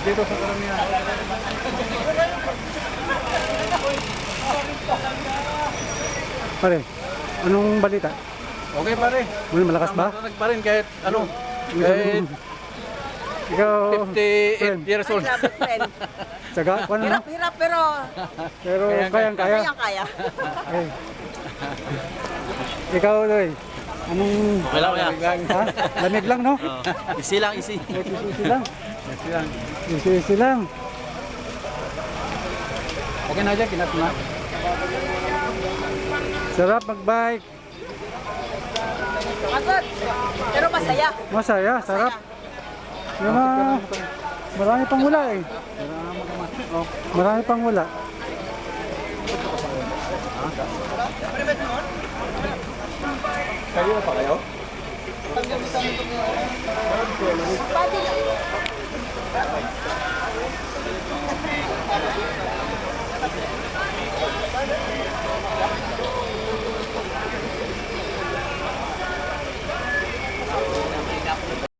Dito sa karamihan. Pare, anong balita? Okay pare. May malakas ba? Tamatanag pa rin kahit ano. Kahit Ikaw, 58 years old. Grabe, friend. tsaga, ano na? Hirap, pero Pero kayang-kaya. kayang-kaya. Okay. Ikaw, Loy, anong... Wala, wala. Ha? Lamig lang, no? Easy lang, easy. Easy lang. Yes lang. Easy lang. Okay na dyan, kinat na. Sarap mag-bike. Pagod. Pero masaya. Masaya, sarap. Yung marami pang wala eh. Marami pang wala. Kayo pa kayo? Pati lang.